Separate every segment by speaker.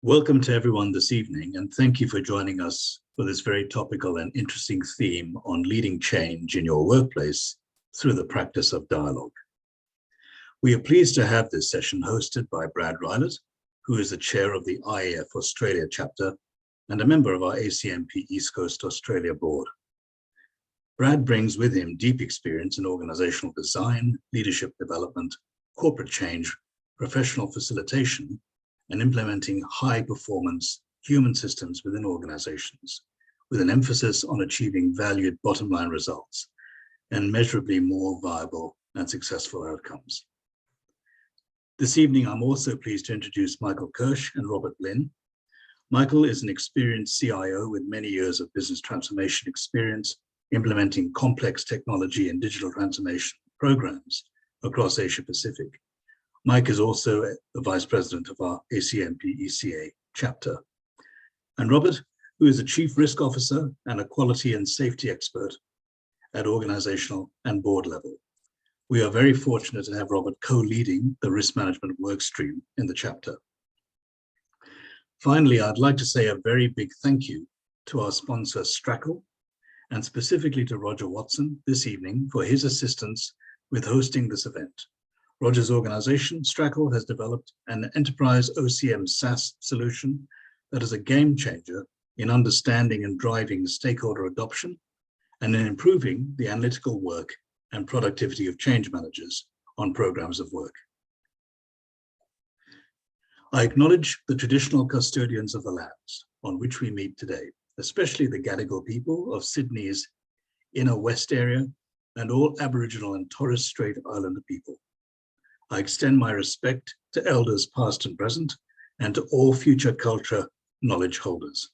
Speaker 1: Welcome to everyone this evening, and thank you for joining us for this very topical and interesting theme on leading change in your workplace through the practice of dialogue. We are pleased to have this session hosted by Brad Rilatt, who is the chair of the IAF Australia chapter and a member of our ACMP East Coast Australia board. Brad brings with him deep experience in organizational design, leadership development, corporate change, professional facilitation, and implementing high-performance human systems within organizations, with an emphasis on achieving valued bottom-line results and measurably more viable and successful outcomes. This evening, I'm also pleased to introduce Michael Kirsch and Robert Lynn. Michael is an experienced CIO with many years of business transformation experience, implementing complex technology and digital transformation programs across Asia Pacific. Mike is also the Vice President of our ACMP ECA chapter. And Robert, who is a Chief Risk Officer and a quality and safety expert at organizational and board level. We are very fortunate to have Robert co-leading the risk management work stream in the chapter. Finally, I'd like to say a very big thank you to our sponsor, Strackle, and specifically to Roger Watson this evening for his assistance with hosting this event. Roger's organization, Strackle, has developed an enterprise OCM SaaS solution that is a game changer in understanding and driving stakeholder adoption and in improving the analytical work and productivity of change managers on programs of work. I acknowledge the traditional custodians of the lands on which we meet today, especially the Gadigal people of Sydney's Inner West area and all Aboriginal and Torres Strait Islander people. I extend my respect to elders past and present and to all future culture knowledge holders.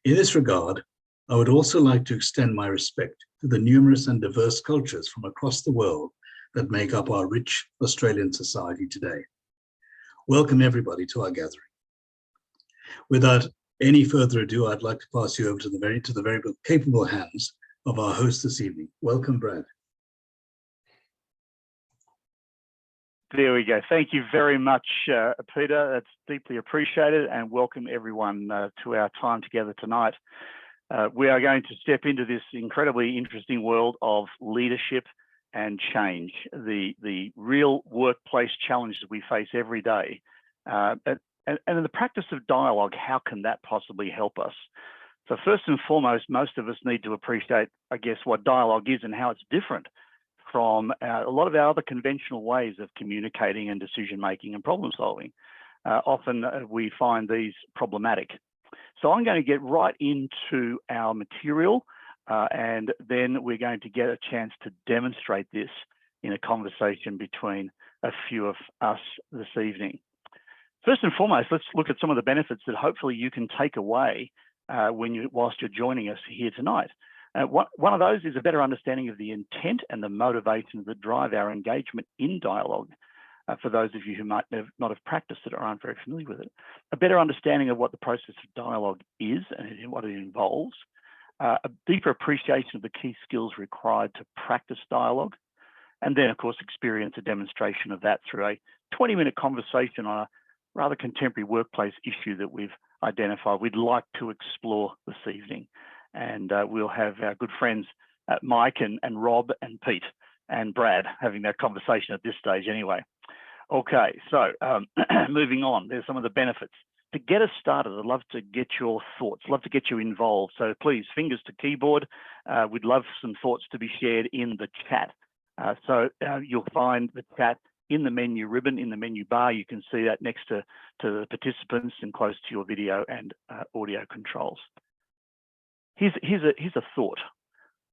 Speaker 1: In this regard, I would also like to extend my respect to the numerous and diverse cultures from across the world that make up our rich Australian society today. Welcome everybody to our gathering. Without any further ado, I'd like to pass you over to the very capable hands of our host this evening. Welcome, Brad.
Speaker 2: There we go. Thank you very much, Peter. That's deeply appreciated, and welcome everyone to our time together tonight. We are going to step into this incredibly interesting world of leadership and change, the real workplace challenges we face every day. And in the practice of dialogue, how can that possibly help us? So first and foremost, most of us need to appreciate, I guess, what dialogue is and how it's different from a lot of our other conventional ways of communicating and decision-making and problem-solving. Often we find these problematic. So I'm going to get right into our material and then we're going to get a chance to demonstrate this in a conversation between a few of us this evening. First and foremost, let's look at some of the benefits that hopefully you can take away whilst you're joining us here tonight. One of those is a better understanding of the intent and the motivations that drive our engagement in dialogue. For those of you who might not have practiced it or aren't very familiar with it, a better understanding of what the process of dialogue is and what it involves, a deeper appreciation of the key skills required to practice dialogue, and then, of course, experience a demonstration of that through a 20-minute conversation on a rather contemporary workplace issue that we've identified we'd like to explore this evening. And we'll have our good friends Mike and Rob and Pete and Brad having that conversation at this stage anyway. Okay, so moving on, there's some of the benefits. To get us started, I'd love to get your thoughts, love to get you involved. So please, fingers to keyboard. We'd love some thoughts to be shared in the chat. So you'll find the chat in the menu ribbon, in the menu bar. You can see that next to the participants and close to your video and audio controls. Here's a thought.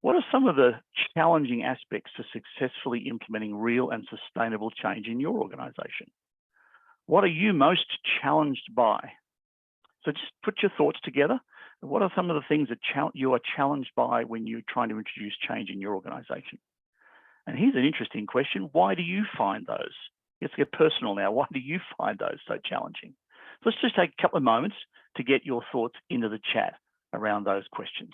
Speaker 2: What are some of the challenging aspects to successfully implementing real and sustainable change in your organization? What are you most challenged by? So just put your thoughts together. What are some of the things that you are challenged by when you're trying to introduce change in your organization? And here's an interesting question. Why do you find those? Let's get personal now. Why do you find those so challenging? So let's just take a couple of moments to get your thoughts into the chat around those questions.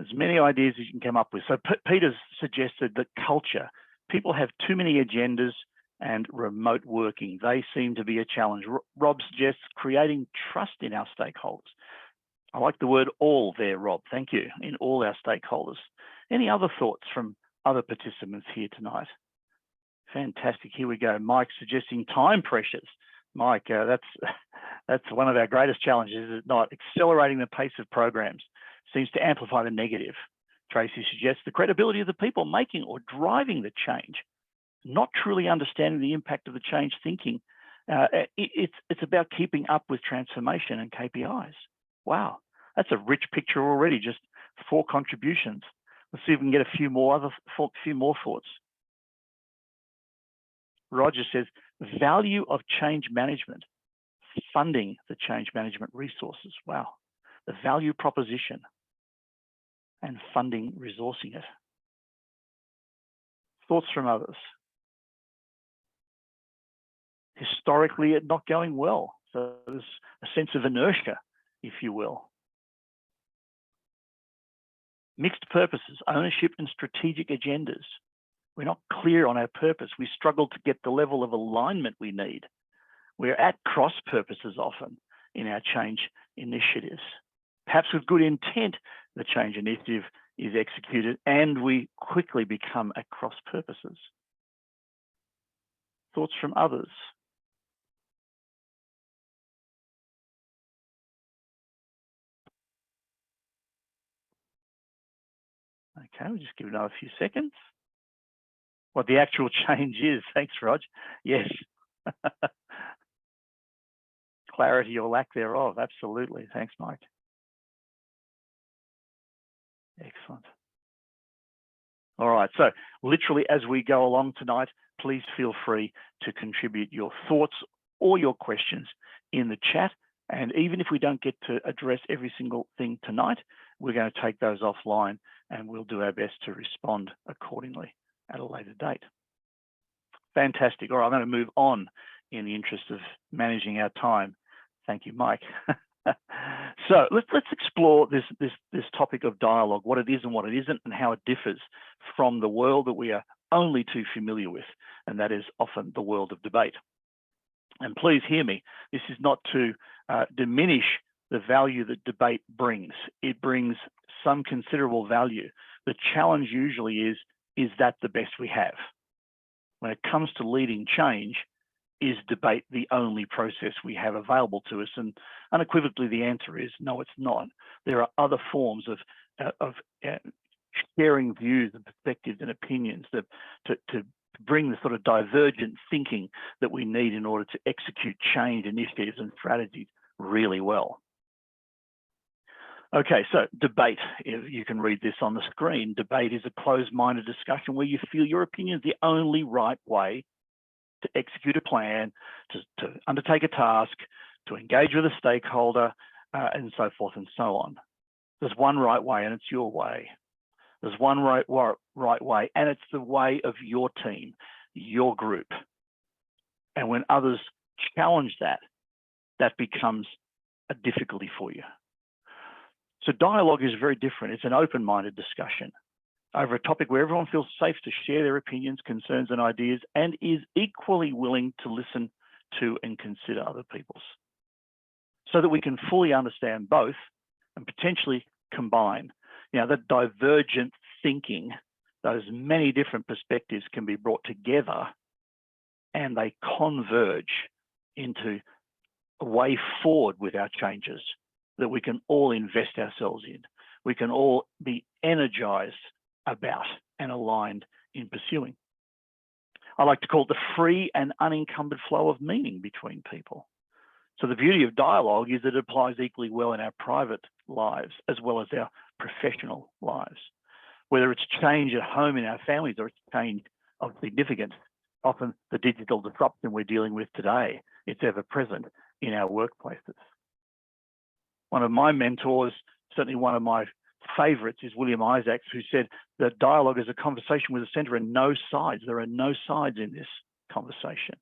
Speaker 2: As many ideas as you can come up with. So Peter's suggested that culture, people have too many agendas and remote working. They seem to be a challenge. Rob suggests creating trust in our stakeholders. I like the word all there, Rob. Thank you. In all our stakeholders. Any other thoughts from other participants here tonight? Fantastic. Here we go. Mike suggesting time pressures. Mike, that's one of our greatest challenges, is it not? Accelerating the pace of programs seems to amplify the negative. Tracy suggests the credibility of the people making or driving the change, not truly understanding the impact of the change thinking. It's about keeping up with transformation and KPIs. Wow, that's a rich picture already, just 4 contributions. Let's see if we can get a few more thoughts. Roger says, value of change management, funding the change management resources. Wow, the value proposition and funding, resourcing it. Thoughts from others? Historically, it not going well. So there's a sense of inertia, if you will. Mixed purposes, ownership and strategic agendas. We're not clear on our purpose. We struggle to get the level of alignment we need. We're at cross purposes often in our change initiatives. Perhaps with good intent, the change initiative is executed and we quickly become at cross purposes. Thoughts from others? Okay, we'll just give it another few seconds. What the actual change is. Thanks, Rog. Yes. Clarity or lack thereof. Absolutely. Thanks, Mike. Excellent. All right. So literally as we go along tonight, please feel free to contribute your thoughts or your questions in the chat. And even if we don't get to address every single thing tonight, we're going to take those offline and we'll do our best to respond accordingly at a later date. Fantastic. All right, I'm going to move on in the interest of managing our time. Thank you, Mike. So let's explore this topic of dialogue, what it is and what it isn't, and how it differs from the world that we are only too familiar with, and that is often the world of debate. And please hear me, this is not to diminish the value that debate brings. It brings some considerable value. The challenge usually is that the best we have? When it comes to leading change, is debate the only process we have available to us? And unequivocally, the answer is no, it's not. There are other forms of sharing views and perspectives and opinions that to bring the sort of divergent thinking that we need in order to execute change initiatives and strategies really well. Okay, so debate, you can read this on the screen. Debate is a closed-minded discussion where you feel your opinion is the only right way to execute a plan, to undertake a task, to engage with a stakeholder, and so forth and so on. There's one right way and it's your way. There's one right way and it's the way of your team, your group. And when others challenge that, that becomes a difficulty for you. So dialogue is very different. It's an open-minded discussion over a topic where everyone feels safe to share their opinions, concerns, and ideas, and is equally willing to listen to and consider other people's, so that we can fully understand both and potentially combine. You know, that divergent thinking, those many different perspectives can be brought together and they converge into a way forward with our changes that we can all invest ourselves in. We can all be energized about and aligned in pursuing. I like to call it the free and unencumbered flow of meaning between people. So the beauty of dialogue is that it applies equally well in our private lives as well as our professional lives. Whether it's change at home in our families or it's change of significance, often the digital disruption we're dealing with today, it's ever present in our workplaces. One of my mentors, certainly one of my favorites, is William Isaacs, who said that dialogue is a conversation with a center and no sides. There are no sides in this conversation.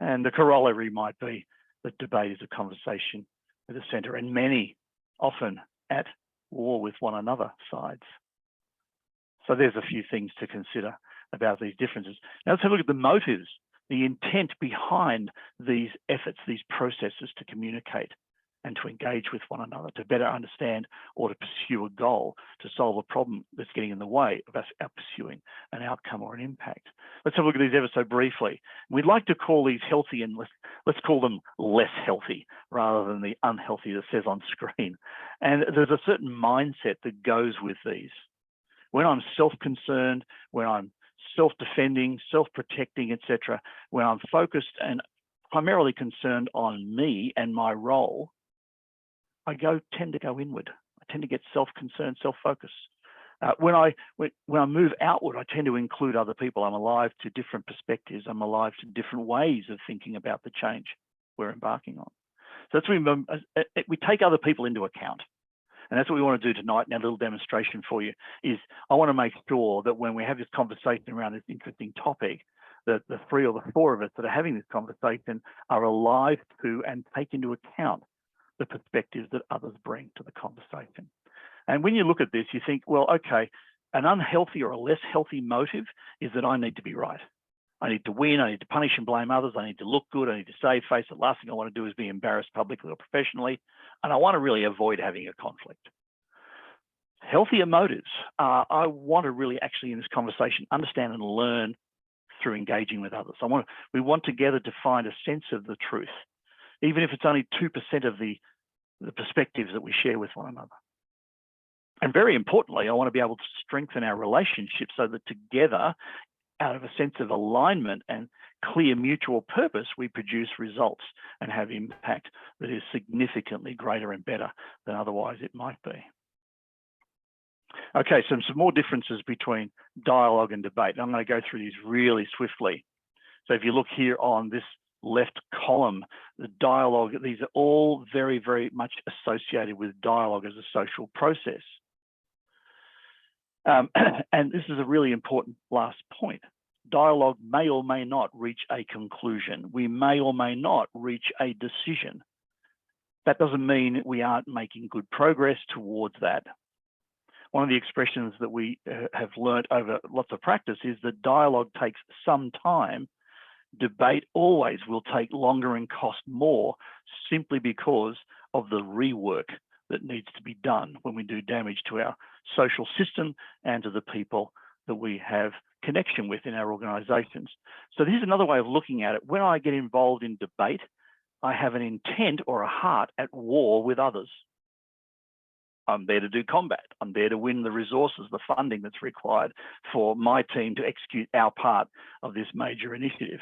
Speaker 2: And the corollary might be that debate is a conversation with a center, and many often at war with one another sides. So there's a few things to consider about these differences. Now let's have a look at the motives, the intent behind these efforts, these processes to communicate and to engage with one another, to better understand or to pursue a goal, to solve a problem that's getting in the way of us pursuing an outcome or an impact. Let's have a look at these ever so briefly. We'd like to call these healthy, and let's call them less healthy rather than the unhealthy that says on screen. And there's a certain mindset that goes with these. When I'm self-concerned, when I'm self-defending, self-protecting, etc., when I'm focused and primarily concerned on me and my role, I tend to go inward. I tend to get self-concerned, self-focused. When I move outward, I tend to include other people. I'm alive to different perspectives. I'm alive to different ways of thinking about the change we're embarking on. So that's what we take other people into account. And that's what we want to do tonight in our little demonstration for you, is I want to make sure that when we have this conversation around this interesting topic, that the 3 or the 4 of us that are having this conversation are alive to and take into account the perspectives that others bring to the conversation. And when you look at this, you think, well, okay, an unhealthy or a less healthy motive is that I need to be right. I need to win, I need to punish and blame others, I need to look good, I need to save face. The last thing I want to do is be embarrassed publicly or professionally, and I want to really avoid having a conflict. Healthier motives, I want to really actually in this conversation understand and learn through engaging with others. We want together to find a sense of the truth, even if it's only 2% of the perspectives that we share with one another. And very importantly, I want to be able to strengthen our relationship so that together, out of a sense of alignment and clear mutual purpose, we produce results and have impact that is significantly greater and better than otherwise it might be. Okay, so some more differences between dialogue and debate. I'm going to go through these really swiftly. So if you look here on this left column, the dialogue, these are all very, very much associated with dialogue as a social process. And this is a really important last point. Dialogue may or may not reach a conclusion. We may or may not reach a decision. That doesn't mean we aren't making good progress towards that. One of the expressions that we have learned over lots of practice is that dialogue takes some time. Debate always will take longer and cost more, simply because of the rework that needs to be done when we do damage to our social system and to the people that we have connection with in our organisations. So this is another way of looking at it. When I get involved in debate, I have an intent or a heart at war with others. I'm there to do combat. I'm there to win the resources, the funding that's required for my team to execute our part of this major initiative.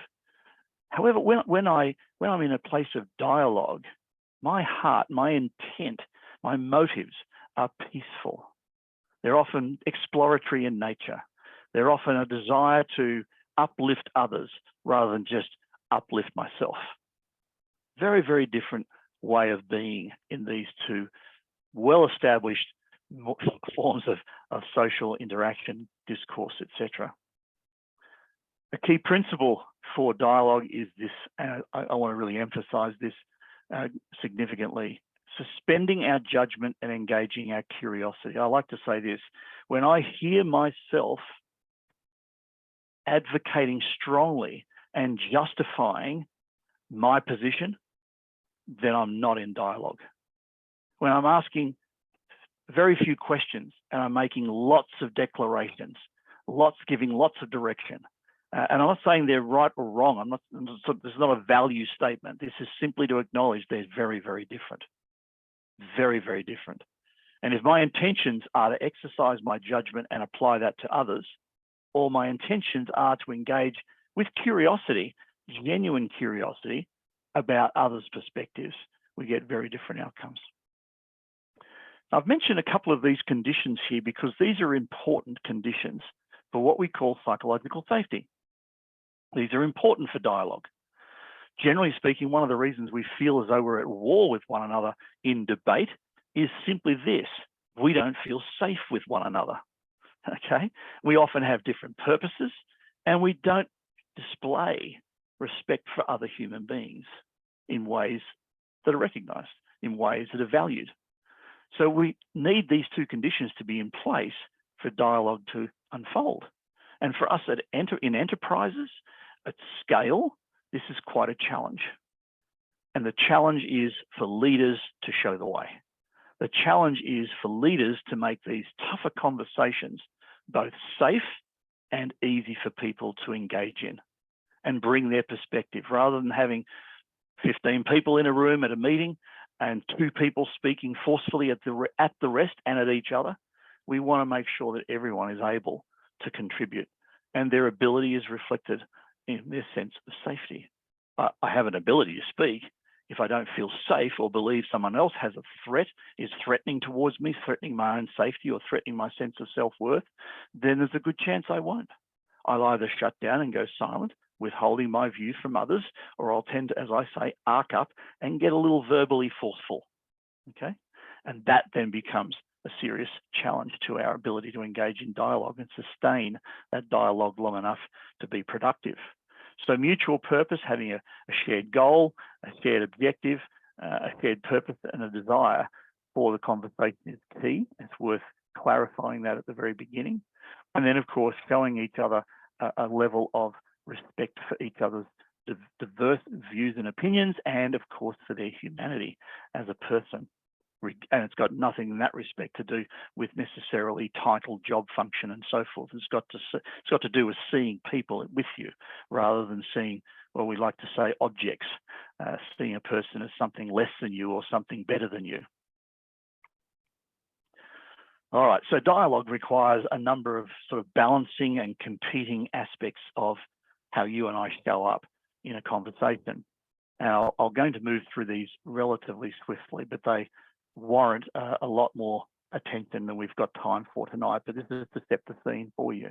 Speaker 2: However, when I'm in a place of dialogue, my heart, my intent, my motives are peaceful. They're often exploratory in nature. They're often a desire to uplift others rather than just uplift myself. Very, very different way of being in these two well-established forms of social interaction, discourse, etc. A key principle for dialogue is this, and I want to really emphasize this significantly: suspending our judgment and engaging our curiosity. I like to say this: when I hear myself advocating strongly and justifying my position, then I'm not in dialogue. When I'm asking very few questions and I'm making lots of declarations, giving lots of direction, and I'm not saying they're right or wrong. There's not a value statement. This is simply to acknowledge they're very, very different. Very, very different. And if my intentions are to exercise my judgment and apply that to others, or my intentions are to engage with curiosity, genuine curiosity about others' perspectives, we get very different outcomes. I've mentioned a couple of these conditions here because these are important conditions for what we call psychological safety. These are important for dialogue. Generally speaking, one of the reasons we feel as though we're at war with one another in debate is simply this: we don't feel safe with one another. Okay? We often have different purposes and we don't display respect for other human beings in ways that are recognized, in ways that are valued. So we need these two conditions to be in place for dialogue to unfold. And for us in enterprises at scale, this is quite a challenge. And the challenge is for leaders to show the way. The challenge is for leaders to make these tougher conversations both safe and easy for people to engage in and bring their perspective, rather than having 15 people in a room at a meeting and 2 people speaking forcefully at the rest and at each other. We want to make sure that everyone is able to contribute and their ability is reflected in their sense of safety. I have an ability to speak. If I don't feel safe or believe someone else has a threat, is threatening towards me, threatening my own safety or threatening my sense of self-worth, then there's a good chance I won't. I'll either shut down and go silent, withholding my view from others, or I'll tend to, as I say, arc up and get a little verbally forceful, okay? And that then becomes a serious challenge to our ability to engage in dialogue and sustain that dialogue long enough to be productive. So mutual purpose, having a shared goal, a shared objective, a shared purpose and a desire for the conversation is key. It's worth clarifying that at the very beginning. And then, of course, showing each other a level of respect for each other's diverse views and opinions, and of course for their humanity as a person. And it's got nothing in that respect to do with necessarily title, job function, and so forth. It's got to do with seeing people with you, rather than seeing, well, we like to say objects, seeing a person as something less than you or something better than you. All right, so dialogue requires a number of sort of balancing and competing aspects of how you and I show up in a conversation. Now, I'm going to move through these relatively swiftly, but they warrant a lot more attention than we've got time for tonight, but this is to set the scene for you.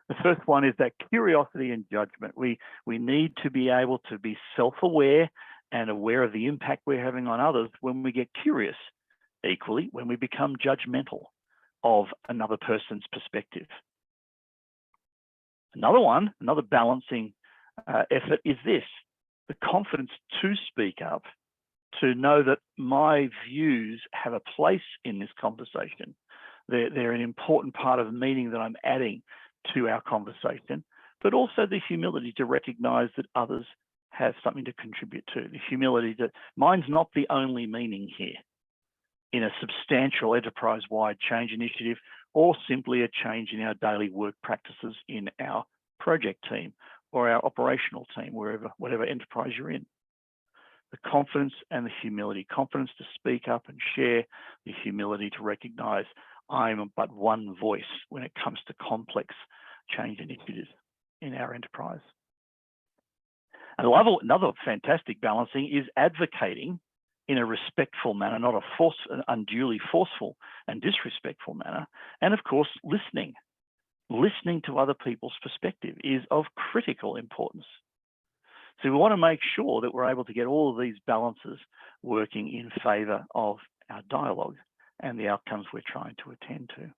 Speaker 2: The first one is that curiosity and judgment. We need to be able to be self-aware and aware of the impact we're having on others when we get curious. Equally, when we become judgmental of another person's perspective. Another balancing effort is this: the confidence to speak up, to know that my views have a place in this conversation. They're an important part of the meaning that I'm adding to our conversation, but also the humility to recognize that others have something to contribute to. The humility that mine's not the only meaning here in a substantial enterprise-wide change initiative, or simply a change in our daily work practices in our project team or our operational team, whatever enterprise you're in. The confidence and the humility, confidence to speak up and share, the humility to recognize I'm but one voice when it comes to complex change initiatives in our enterprise. And another fantastic balancing is advocating in a respectful manner, not an unduly forceful and disrespectful manner. And of course, listening to other people's perspective is of critical importance. So we want to make sure that we're able to get all of these balances working in favor of our dialogue and the outcomes we're trying to attend to.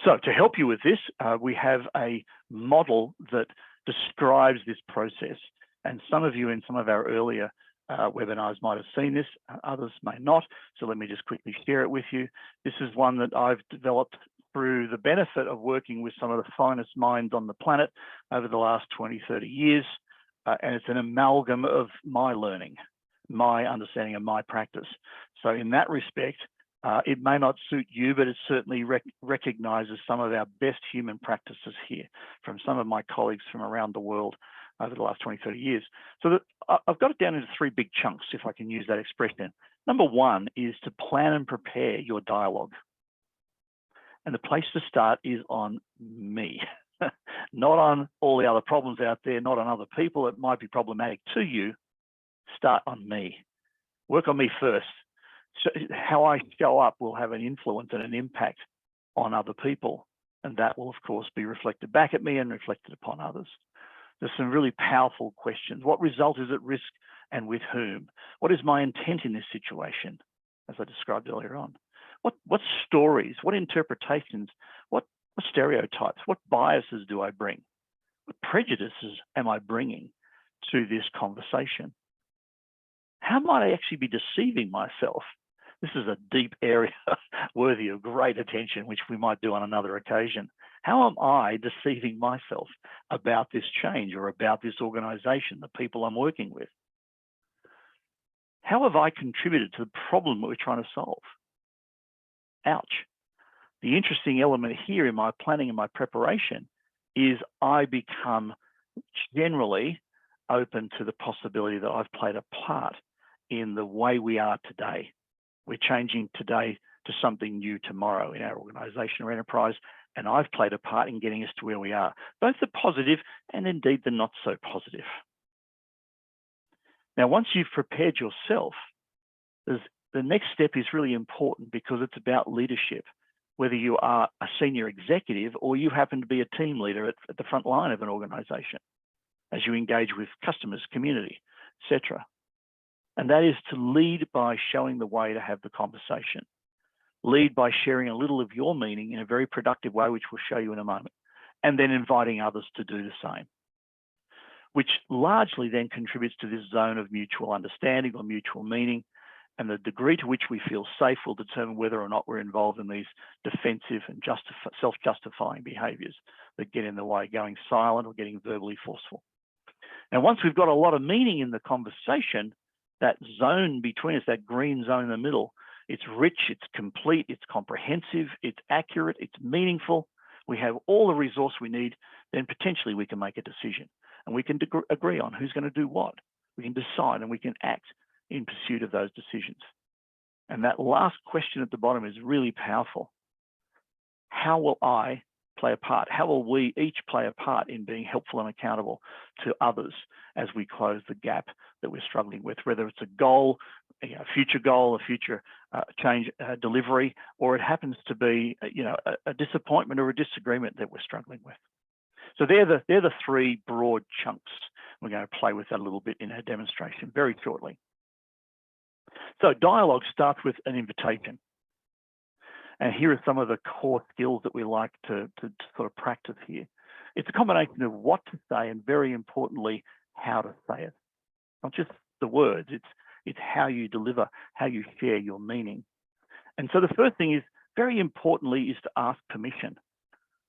Speaker 2: So to help you with this, we have a model that describes this process. And some of you in some of our earlier webinars might have seen this, others may not. So let me just quickly share it with you. This is one that I've developed through the benefit of working with some of the finest minds on the planet over the last 20, 30 years. And it's an amalgam of my learning, my understanding of my practice. So in that respect, it may not suit you, but it certainly recognizes some of our best human practices here from some of my colleagues from around the world over the last 20, 30 years. So I've got it down into 3 big chunks, if I can use that expression. Number 1 is to plan and prepare your dialogue. And the place to start is on me, not on all the other problems out there, not on other people that might be problematic to you. Start on me. Work on me first. So how I show up will have an influence and an impact on other people. And that will, of course, be reflected back at me and reflected upon others. There's some really powerful questions. What result is at risk and with whom? What is my intent in this situation, as I described earlier on? What stories, what interpretations, what stereotypes, what biases do I bring? What prejudices am I bringing to this conversation? How might I actually be deceiving myself This is a deep area worthy of great attention, which we might do on another occasion. How am I deceiving myself about this change or about this organisation, the people I'm working with? How have I contributed to the problem that we're trying to solve? Ouch. The interesting element here in my planning and my preparation is I become generally open to the possibility that I've played a part in the way we are today. We're changing today to something new tomorrow in our organisation or enterprise, and I've played a part in getting us to where we are, both the positive and indeed the not so positive. Now, once you've prepared yourself, the next step is really important because it's about leadership, whether you are a senior executive or you happen to be a team leader at the front line of an organisation as you engage with customers, community, etc. And that is to lead by showing the way to have the conversation. Lead by sharing a little of your meaning in a very productive way, which we'll show you in a moment, and then inviting others to do the same, which largely then contributes to this zone of mutual understanding or mutual meaning. And the degree to which we feel safe will determine whether or not we're involved in these defensive and self-justifying behaviours that get in the way, going silent or getting verbally forceful. And once we've got a lot of meaning in the conversation, that zone between us, that green zone in the middle, it's rich, it's complete, it's comprehensive, it's accurate, it's meaningful. We have all the resource we need, then potentially we can make a decision and we can agree on who's going to do what. We can decide and we can act in pursuit of those decisions. And that last question at the bottom is really powerful. How will I play a part? How will we each play a part in being helpful and accountable to others as we close the gap that we're struggling with, whether it's a goal, a future goal, a future change delivery, or it happens to be a disappointment or a disagreement that we're struggling with. So they're the three broad chunks. We're going to play with that a little bit in our demonstration very shortly. So dialogue starts with an invitation. And here are some of the core skills that we like to sort of practice here. It's a combination of what to say and, very importantly, how to say it. Not just the words, it's how you deliver, how you share your meaning. And so the first thing is, very importantly, is to ask permission.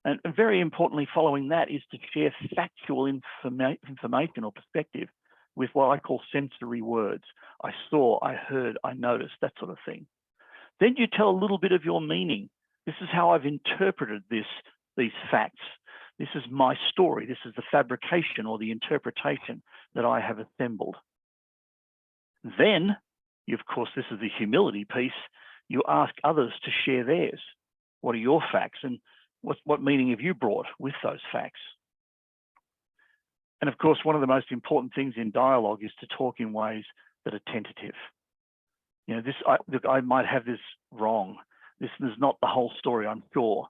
Speaker 2: And very importantly, following that is to share factual information or perspective with what I call sensory words. I saw, I heard, I noticed, that sort of thing. Then you tell a little bit of your meaning. This is how I've interpreted these facts. This is my story. This is the fabrication or the interpretation that I have assembled. Then, of course, this is the humility piece. You ask others to share theirs. What are your facts and what meaning have you brought with those facts? And of course, one of the most important things in dialogue is to talk in ways that are tentative. I might have this wrong. This is not the whole story, I'm sure.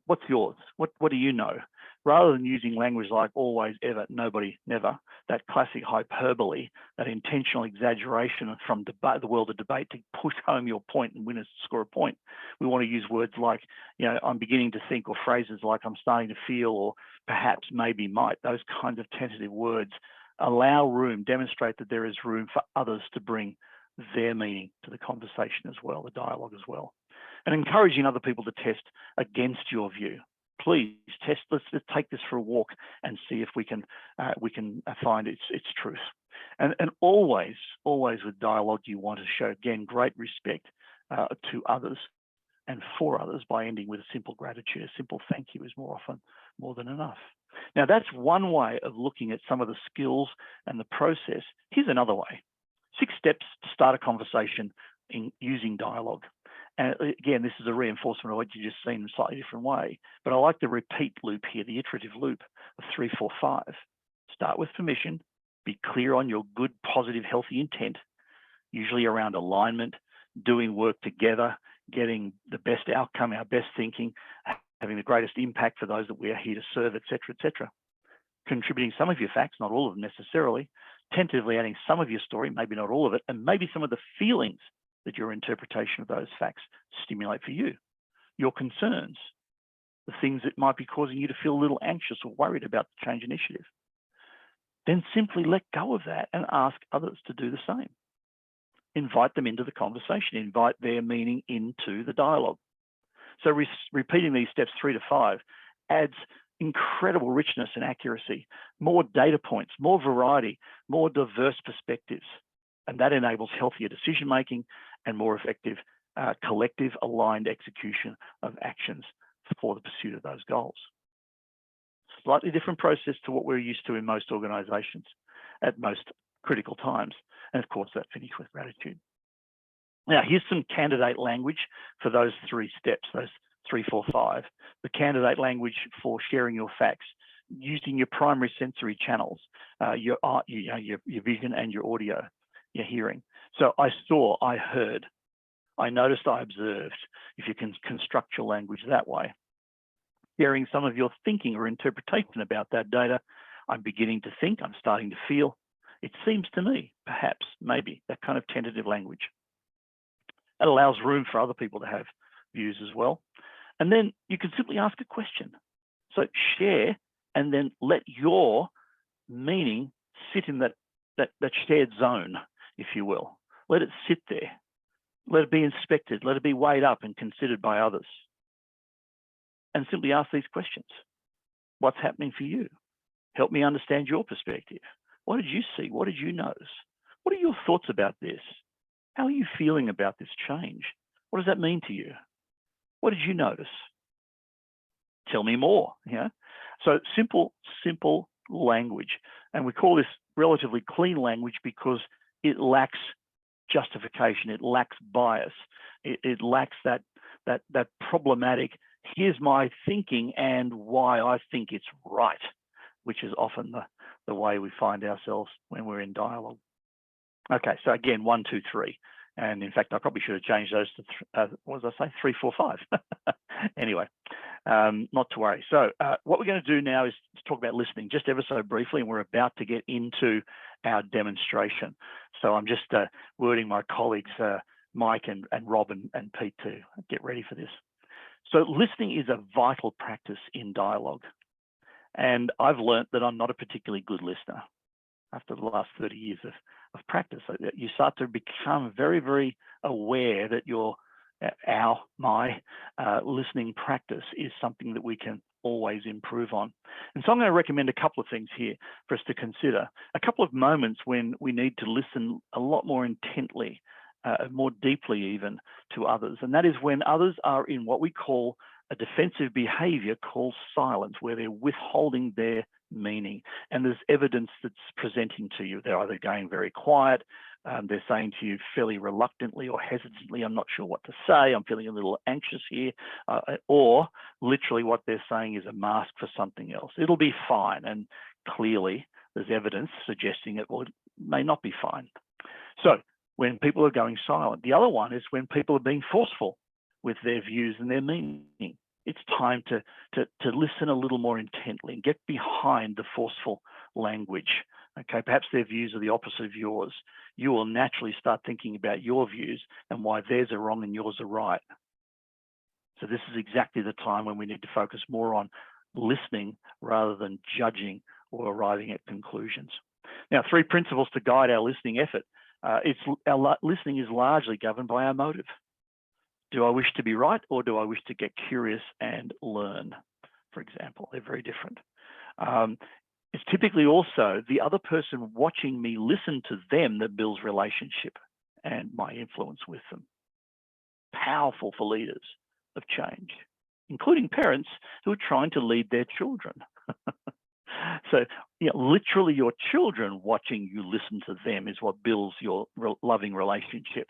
Speaker 2: What's yours? What do you know? Rather than using language like always, ever, nobody, never, that classic hyperbole, that intentional exaggeration from the world of debate to push home your point and win score a point, we want to use words like, I'm beginning to think, or phrases like I'm starting to feel, or perhaps, maybe, might. Those kinds of tentative words allow room, demonstrate that there is room for others to bring their meaning to the conversation as well, the dialogue as well. And encouraging other people to test against your view. Please test. Let's take this for a walk and see if we can find its truth. And always with dialogue, you want to show, again, great respect to others and for others by ending with a simple gratitude. A simple thank you is more often more than enough. Now, that's one way of looking at some of the skills and the process. Here's another way. 6 steps to start a conversation in using dialogue. And again, this is a reinforcement of what you just seen in a slightly different way. But I like the repeat loop here, the iterative loop of 3, 4, 5. Start with permission. Be clear on your good, positive, healthy intent, usually around alignment, doing work together, getting the best outcome, our best thinking, having the greatest impact for those that we are here to serve, etc., etc. Contributing some of your facts, not all of them necessarily, tentatively adding some of your story, maybe not all of it, and maybe some of the feelings that your interpretation of those facts stimulate for you, your concerns, the things that might be causing you to feel a little anxious or worried about the change initiative. Then simply let go of that and ask others to do the same. invite them into the conversation, invite their meaning into the dialogue. So repeating these steps 3 to 5 adds incredible richness and accuracy, more data points, more variety, more diverse perspectives. And that enables healthier decision-making and more effective collective aligned execution of actions for the pursuit of those goals. Slightly different process to what we're used to in most organizations at most critical times. And of course, that finished with gratitude. Now, here's some candidate language for those 3 steps, those 3, 4, 5. The candidate language for sharing your facts, using your primary sensory channels, your vision and your audio, your hearing. So I saw, I heard, I noticed, I observed, if you can construct your language that way. Sharing some of your thinking or interpretation about that data. I'm beginning to think, I'm starting to feel. It seems to me, perhaps, maybe, that kind of tentative language. It allows room for other people to have views as well. And then you can simply ask a question. So share and then let your meaning sit in that shared zone, if you will. Let it sit there. Let it be inspected. Let it be weighed up and considered by others. And simply ask these questions. What's happening for you? Help me understand your perspective. What did you see? What did you notice? What are your thoughts about this? How are you feeling about this change? What does that mean to you? What did you notice? Tell me more. Yeah. So simple language. And we call this relatively clean language because it lacks justification. It lacks bias. It lacks that problematic, here's my thinking and why I think it's right, which is often the way we find ourselves when we're in dialogue. Okay, so again, 1, 2, 3. And in fact, I probably should have changed those to, what did I say, 3, 4, 5. Anyway, not to worry. So what we're going to do now is to talk about listening just ever so briefly, and we're about to get into our demonstration. So I'm just wording my colleagues, Mike and Rob and Pete, to get ready for this. So listening is a vital practice in dialogue. And I've learned that I'm not a particularly good listener after the last 30 years of practice. So you start to become very, very aware that my listening practice is something that we can always improve on. And so I'm going to recommend a couple of things here for us to consider. A couple of moments when we need to listen a lot more intently, more deeply even, to others. And that is when others are in what we call a defensive behavior called silence, where they're withholding their meaning. And there's evidence that's presenting to you. They're either going very quiet, they're saying to you fairly reluctantly or hesitantly, I'm not sure what to say, I'm feeling a little anxious here, or literally what they're saying is a mask for something else. It'll be fine. And clearly there's evidence suggesting it may not be fine. So when people are going silent. The other one is when people are being forceful with their views and their meaning. It's time to listen a little more intently and get behind the forceful language. Okay, perhaps their views are the opposite of yours. You will naturally start thinking about your views and why theirs are wrong and yours are right. So this is exactly the time when we need to focus more on listening rather than judging or arriving at conclusions. Now, 3 principles to guide our listening effort. Our listening is largely governed by our motive. Do I wish to be right, or do I wish to get curious and learn? For example, they're very different. It's typically also the other person watching me listen to them that builds relationship and my influence with them. Powerful for leaders of change, including parents who are trying to lead their children. So, literally your children watching you listen to them is what builds your loving relationship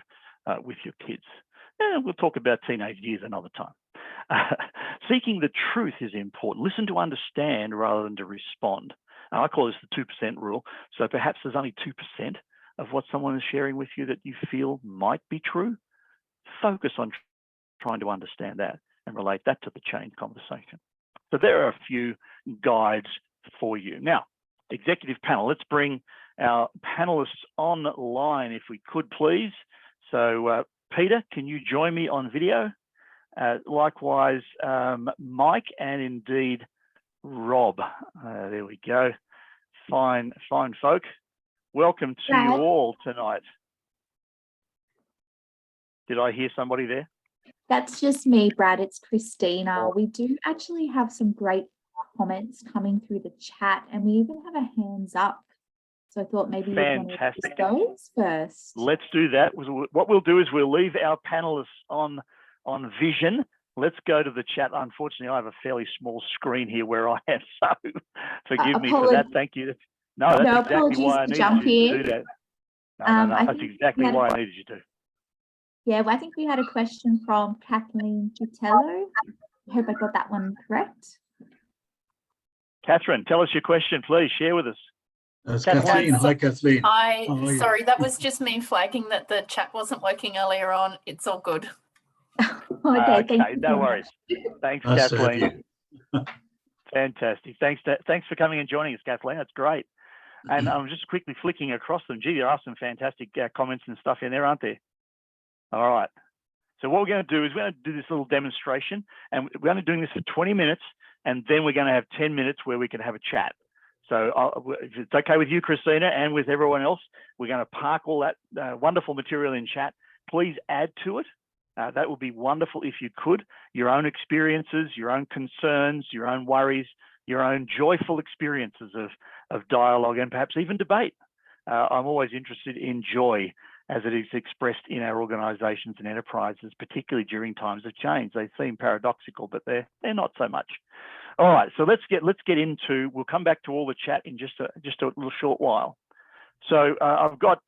Speaker 2: with your kids. And we'll talk about teenage years another time. Seeking the truth is important. Listen to understand rather than to respond. And I call this the 2% rule. So perhaps there's only 2% of what someone is sharing with you that you feel might be true. Focus on trying to understand that and relate that to the change conversation. So there are a few guides for you. Now, executive panel, let's bring our panelists online if we could, please. So Peter, can you join me on video? Likewise, Mike, and indeed Rob. There we go. Fine folk. Welcome to you all tonight. Did I hear somebody there?
Speaker 3: That's just me, Brad. It's Christina. We do actually have some great comments coming through the chat, and we even have a hands up. So I thought maybe you'd want to use those first.
Speaker 2: Let's do that. What we'll do is we'll leave our panelists on vision. Let's go to the chat. Unfortunately, I have a fairly small screen here where I am, so forgive me for that. Thank you. No, that's exactly why I needed you to do that. No, that's exactly why I needed you to.
Speaker 3: Yeah, well, I think we had a question from Kathleen Gitello. I hope I got that one correct.
Speaker 2: Catherine, tell us your question, please. Share with us.
Speaker 1: That's Kathleen. Hi, Kathleen.
Speaker 4: Hi. Sorry, that was just me flagging that the chat wasn't working earlier on. It's all good.
Speaker 3: Okay,
Speaker 2: no worries. Thanks, Kathleen. Fantastic. Thanks for coming and joining us, Kathleen. That's great. And I'm just quickly flicking across them. Gee, there are some fantastic comments and stuff in there, aren't there? All right. So what we're going to do is we're going to do this little demonstration, and we're only doing this for 20 minutes, and then we're going to have 10 minutes where we can have a chat. So if it's okay with you, Christina, and with everyone else, we're going to park all that wonderful material in chat. Please add to it. That would be wonderful if you could. Your own experiences, your own concerns, your own worries, your own joyful experiences of dialogue and perhaps even debate. I'm always interested in joy as it is expressed in our organisations and enterprises, particularly during times of change. They seem paradoxical, but they're not so much. All right, so let's get into. We'll come back to all the chat in just a little short while. So I've got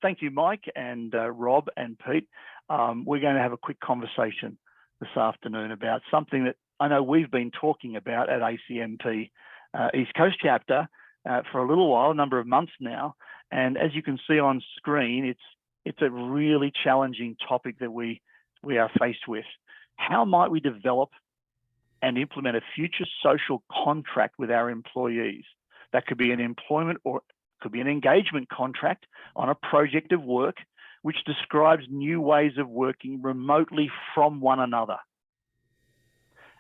Speaker 2: thank you, Mike and Rob and Pete. We're going to have a quick conversation this afternoon about something that I know we've been talking about at ACMP East Coast chapter for a little while, a number of months now. And as you can see on screen, it's a really challenging topic that we are faced with. How might we develop and implement a future social contract with our employees? That could be an employment or could be an engagement contract on a project of work which describes new ways of working remotely from one another,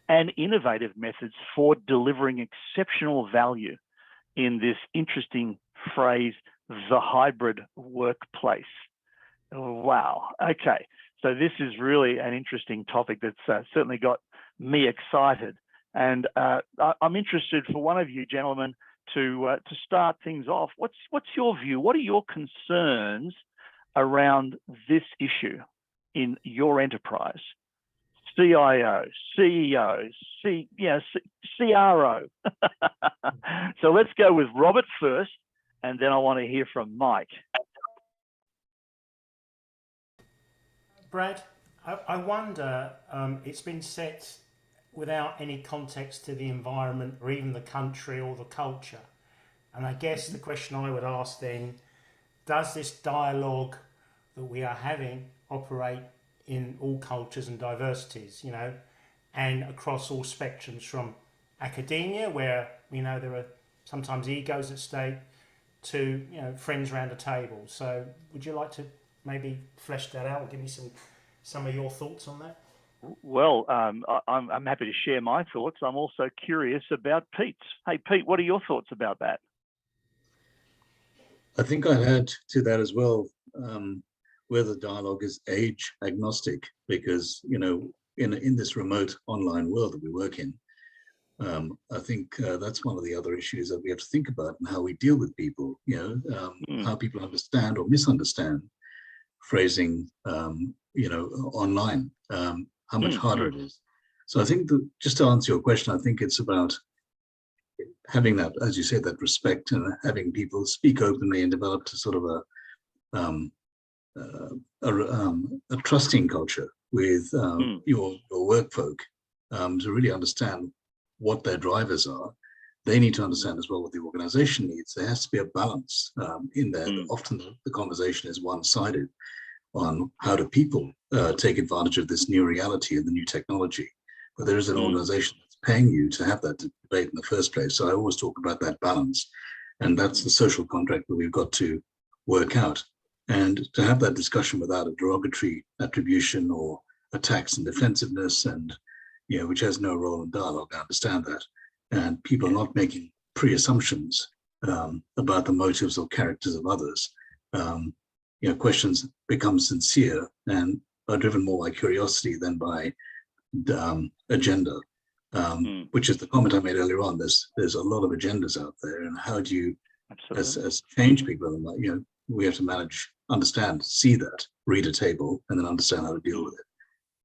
Speaker 2: and innovative methods for delivering exceptional value in this interesting phrase, the hybrid workplace. Wow. Okay. So this is really an interesting topic that's certainly got me excited. And I'm interested for one of you gentlemen to start things off. What's your view? What are your concerns around this issue in your enterprise? CIO, CEO, CRO. So let's go with Robert first, and then I want to hear from Mike.
Speaker 5: Brad, I wonder, it's been set without any context to the environment or even the country or the culture. And I guess the question I would ask then, does this dialogue that we are having operate in all cultures and diversities, you know, and across all spectrums, from academia, where we know there are sometimes egos at stake, to, you know, friends around a table? So would you like to maybe flesh that out and give me some of your thoughts on that?
Speaker 2: Well, I'm happy to share my thoughts. I'm also curious about Pete's. Hey, Pete, what are your thoughts about that?
Speaker 1: I think I'd add to that as well, where the dialogue is age agnostic, because, you know, in this remote online world that we work in, I think that's one of the other issues that we have to think about, and how we deal with people, you know, how people understand or misunderstand phrasing, you know, online, how much harder it is. So I think that, just to answer your question, I think it's about having that, as you said, that respect, and having people speak openly and develop to sort of a trusting culture with your work folk, to really understand what their drivers are. They need to understand as well what the organization needs. There has to be a balance in there. Often the conversation is one-sided on how do people take advantage of this new reality and the new technology. But there is an organization that's paying you to have that debate in the first place. So I always talk about that balance. And that's the social contract that we've got to work out. And to have that discussion without a derogatory attribution or attacks and defensiveness, and, you know, which has no role in dialogue. I understand that. And people are not making pre-assumptions about the motives or characters of others. You know, questions become sincere, and are driven more by curiosity than by agenda, which is the comment I made earlier on. There's a lot of agendas out there, and how do you, as change people, you know, we have to understand, see that, read a table, and then understand how to deal with it.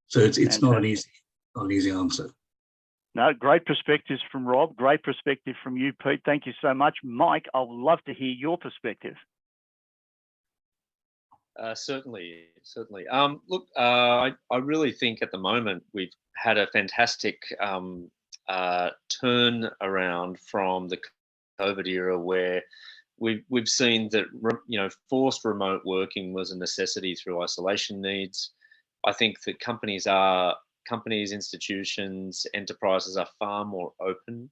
Speaker 1: So it's not an easy answer.
Speaker 2: No, great perspectives from Rob. Great perspective from you, Pete. Thank you so much. Mike, I would love to hear your perspective.
Speaker 6: Certainly. Look, I really think at the moment we've had a fantastic turn around from the COVID era, where we've seen that, you know, forced remote working was a necessity through isolation needs. I think that companies, institutions, enterprises are far more open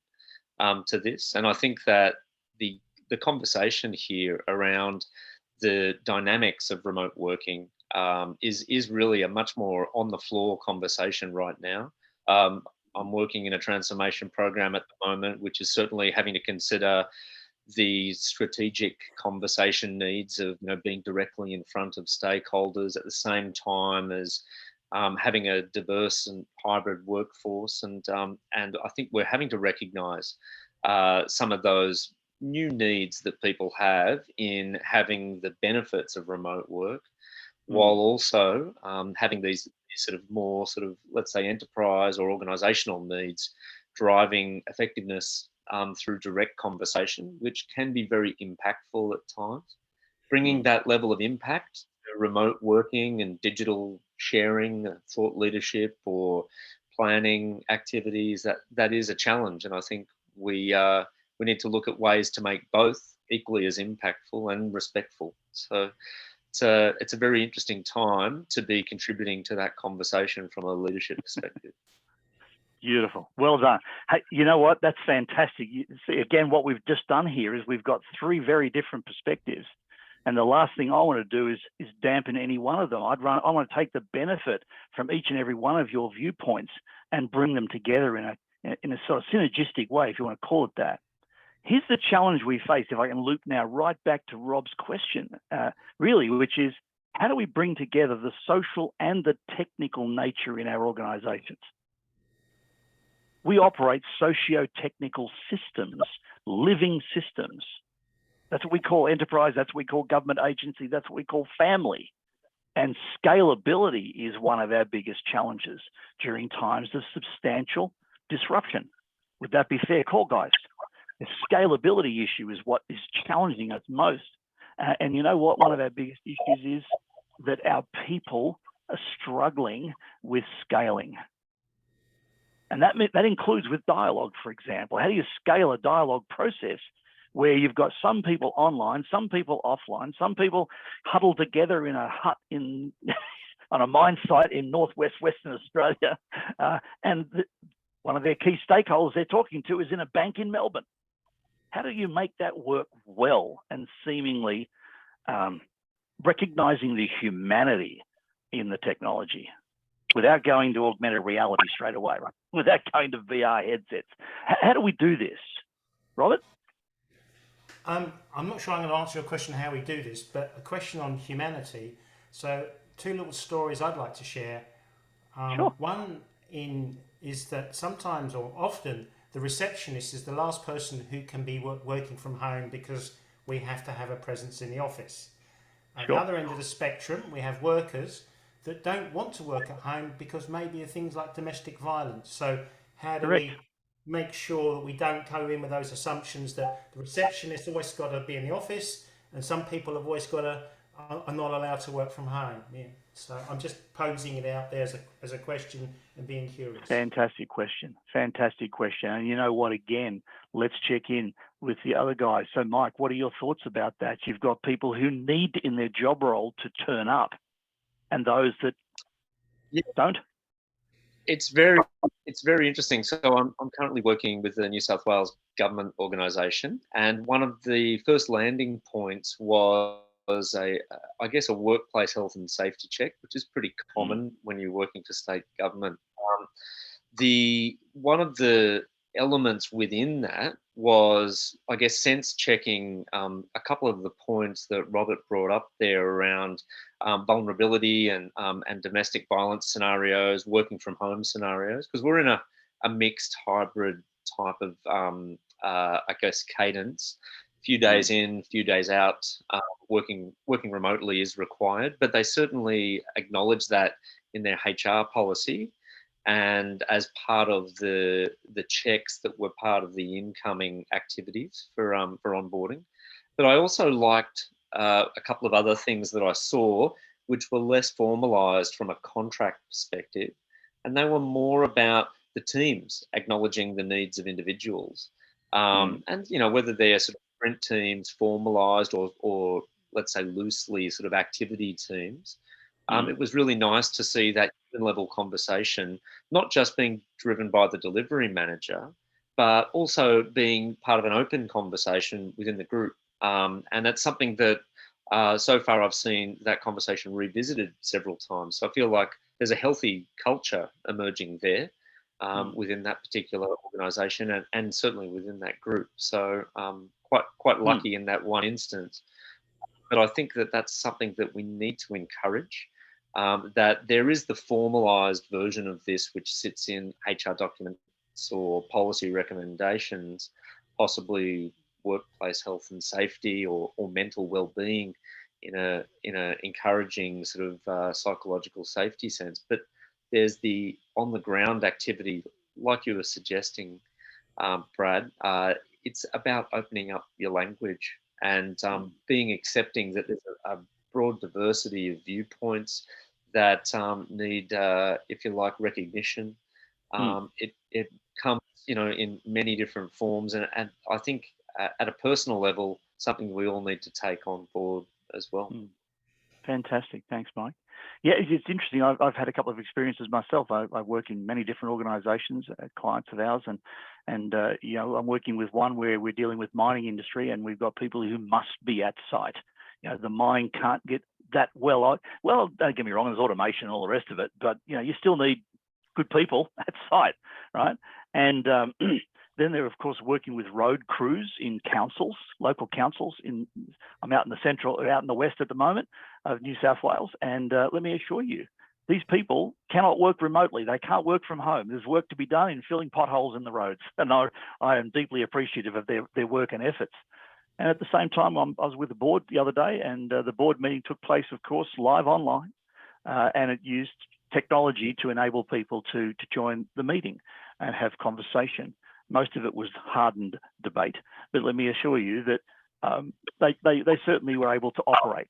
Speaker 6: to this, and I think that the conversation here around the dynamics of remote working is really a much more on the floor conversation right now. I'm working in a transformation program at the moment, which is certainly having to consider the strategic conversation needs of, you know, being directly in front of stakeholders at the same time as having a diverse and hybrid workforce, and I think we're having to recognise some of those new needs that people have in having the benefits of remote work, while also having these sort of more let's say enterprise or organisational needs driving effectiveness through direct conversation, which can be very impactful at times. Bringing that level of impact to remote working and digital sharing, thought leadership or planning activities, that is a challenge, and I think we need to look at ways to make both equally as impactful and respectful. So it's a very interesting time to be contributing to that conversation from a leadership perspective.
Speaker 2: Beautiful. Well done. Hey, you know what? That's fantastic. See, again, what we've just done here is we've got three very different perspectives. And the last thing I want to do is dampen any one of them. I want to take the benefit from each and every one of your viewpoints and bring them together in a sort of synergistic way, if you want to call it that. Here's the challenge we face, if I can loop now right back to Rob's question, really, which is, how do we bring together the social and the technical nature in our organisations? We operate socio-technical systems, living systems. That's what we call enterprise, that's what we call government agency, that's what we call family. And scalability is one of our biggest challenges during times of substantial disruption. Would that be fair call, guys? The scalability issue is what is challenging us most. And you know what? One of our biggest issues is that our people are struggling with scaling. And that includes with dialogue, for example. How do you scale a dialogue process where you've got some people online, some people offline, some people huddled together in a hut on a mine site in northwest Western Australia, and one of their key stakeholders they're talking to is in a bank in Melbourne? How do you make that work well and seemingly recognising the humanity in the technology without going to augmented reality straight away, right? Without going to VR headsets? How do we do this? Robert?
Speaker 5: I'm not sure I'm going to answer your question how we do this, but a question on humanity. So two little stories I'd like to share.
Speaker 2: Sure.
Speaker 5: One is that sometimes or often the receptionist is the last person who can be working from home because we have to have a presence in the office. At the other end of the spectrum, we have workers that don't want to work at home because maybe of things like domestic violence. So how do we make sure that we don't go in with those assumptions that the receptionist always got to be in the office and some people have always got to are not allowed to work from home? Yeah. So I'm just posing it out there as a question and being curious.
Speaker 2: Fantastic question. Fantastic question. And you know what, again, let's check in with the other guys. So Mike, what are your thoughts about that? You've got people who need in their job role to turn up and those that don't.
Speaker 6: It's very interesting. So I'm currently working with the New South Wales government organisation, and one of the first landing points was a workplace health and safety check, which is pretty common when you're working for state government. One of the elements within that was, I guess, sense checking a couple of the points that Robert brought up there around vulnerability and domestic violence scenarios, working from home scenarios, because we're in a mixed hybrid type of, I guess, cadence. Few days in, few days out, working remotely is required, but they certainly acknowledge that in their HR policy and as part of the checks that were part of the incoming activities for onboarding. But I also liked a couple of other things that I saw, which were less formalised from a contract perspective, and they were more about the teams acknowledging the needs of individuals, and whether they're sort of sprint teams, formalised or let's say loosely sort of activity teams. It was really nice to see that human level conversation, not just being driven by the delivery manager, but also being part of an open conversation within the group. And that's something that so far I've seen that conversation revisited several times. So I feel like there's a healthy culture emerging there within that particular organisation and certainly within that group. So quite lucky in that one instance. But I think that that's something that we need to encourage. That there is the formalised version of this, which sits in HR documents or policy recommendations, possibly workplace health and safety or mental well-being in a encouraging sort of psychological safety sense. But there's the on-the-ground activity, like you were suggesting, Brad. It's about opening up your language and being accepting that there's a broad diversity of viewpoints that need, if you like, recognition. It comes, in many different forms, and I think at a personal level, something we all need to take on board as well.
Speaker 2: Fantastic, thanks, Mike. Yeah, it's interesting. I've had a couple of experiences myself. I work in many different organisations, clients of ours, and I'm working with one where we're dealing with mining industry, and we've got people who must be at site. The mine can't get that well. Well, don't get me wrong, there's automation and all the rest of it, but you still need good people at site, right? And then they're of course working with road crews in councils, local councils. I'm out in the west at the moment of New South Wales, and let me assure you, these people cannot work remotely. They can't work from home. There's work to be done in filling potholes in the roads, and I am deeply appreciative of their work and efforts. And at the same time, I was with the board the other day, and the board meeting took place, of course, live online, and it used technology to enable people to join the meeting and have conversation. Most of it was hardened debate, but let me assure you that they certainly were able to operate.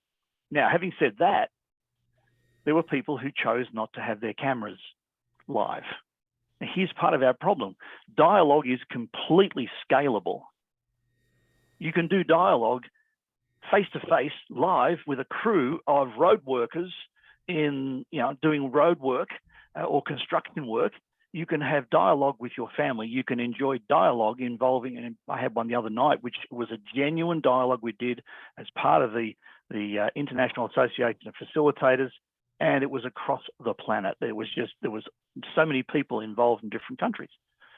Speaker 2: Now, having said that, there were people who chose not to have their cameras live. Now, here's part of our problem. Dialogue is completely scalable. You can do dialogue face-to-face live with a crew of road workers doing road work or construction work. You can have dialogue with your family. You can enjoy dialogue involving, and I had one the other night, which was a genuine dialogue we did as part of the International Association of Facilitators, and it was across the planet. There was so many people involved in different countries.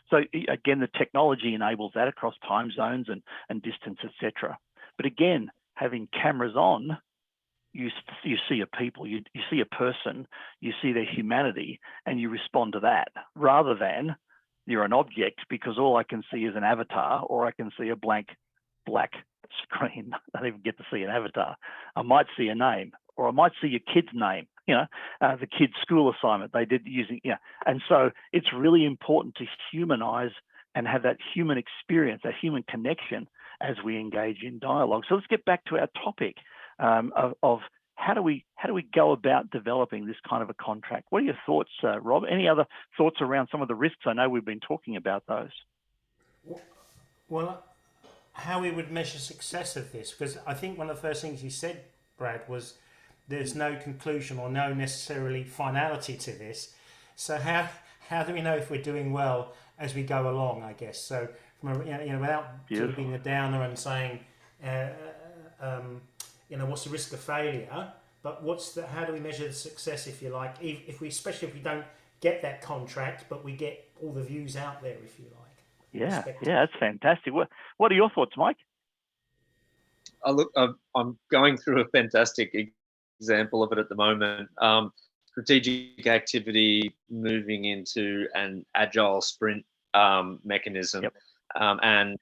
Speaker 2: So again, the technology enables that across time zones and distance, etc. But again, having cameras on, you see a people, you see a person, you see their humanity, and you respond to that, rather than you're an object because all I can see is an avatar, or I can see a blank black screen. I don't even get to see an avatar. I might see a name, or I might see your kid's name, the kid's school assignment they did using, And so it's really important to humanize and have that human experience, that human connection as we engage in dialogue. So let's get back to our topic of how do we go about developing this kind of a contract? What are your thoughts, Rob? Any other thoughts around some of the risks? I know we've been talking about those.
Speaker 5: Well, how we would measure success of this, because I think one of the first things you said, Brad, was there's no conclusion or no necessarily finality to this. So how do we know if we're doing well as we go along, I guess? So from without sort of being a downer and saying, what's the risk of failure, but how do we measure the success, if you like, especially if we don't get that contract, but we get all the views out there, if you like?
Speaker 2: Yeah,
Speaker 5: perspective.
Speaker 2: yeah, that's fantastic. What are your thoughts, Mike?
Speaker 6: Look, I'm going through a fantastic example of it at the moment. Strategic activity moving into an agile sprint mechanism.
Speaker 2: Yep.
Speaker 6: And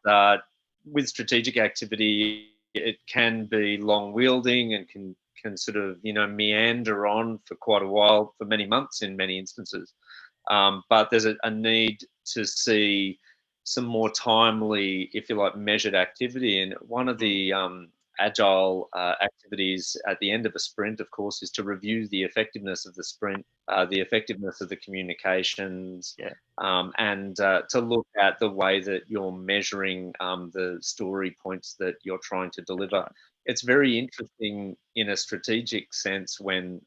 Speaker 6: with strategic activity, it can be long wielding and can sort of, meander on for quite a while, for many months in many instances. But there's a need to see some more timely, if you like, measured activity. And one of the agile activities at the end of a sprint, of course, is to review the effectiveness of the sprint, the effectiveness of the communications, and to look at the way that you're measuring the story points that you're trying to deliver. It's very interesting in a strategic sense when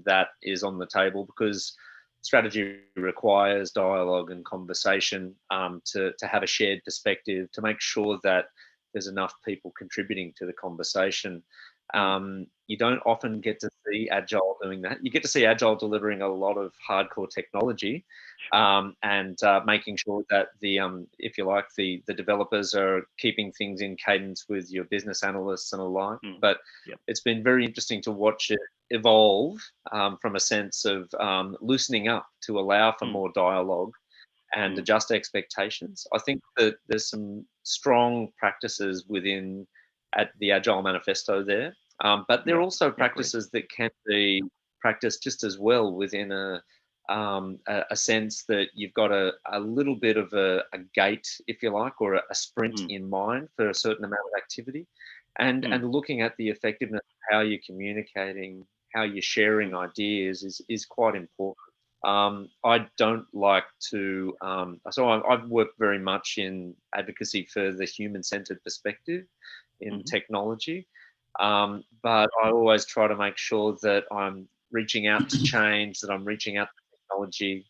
Speaker 6: that is on the table, because strategy requires dialogue and conversation to have a shared perspective, to make sure that there's enough people contributing to the conversation. You don't often get to see Agile doing that. You get to see Agile delivering a lot of hardcore technology, and making sure that the, if you like, the developers are keeping things in cadence with your business analysts and alike. But it's been very interesting to watch it evolve from a sense of loosening up to allow for more dialogue and adjust expectations. I think that there's some strong practices within the Agile Manifesto there, but there are also practices that can be practiced just as well within a sense that you've got a little bit of a gate, if you like, or a sprint in mind for a certain amount of activity, and looking at the effectiveness of how you're communicating, how you're sharing ideas is quite important. I don't like to, so I've worked very much in advocacy for the human-centered perspective in technology, but I always try to make sure that I'm reaching out to change, that I'm reaching out to technology,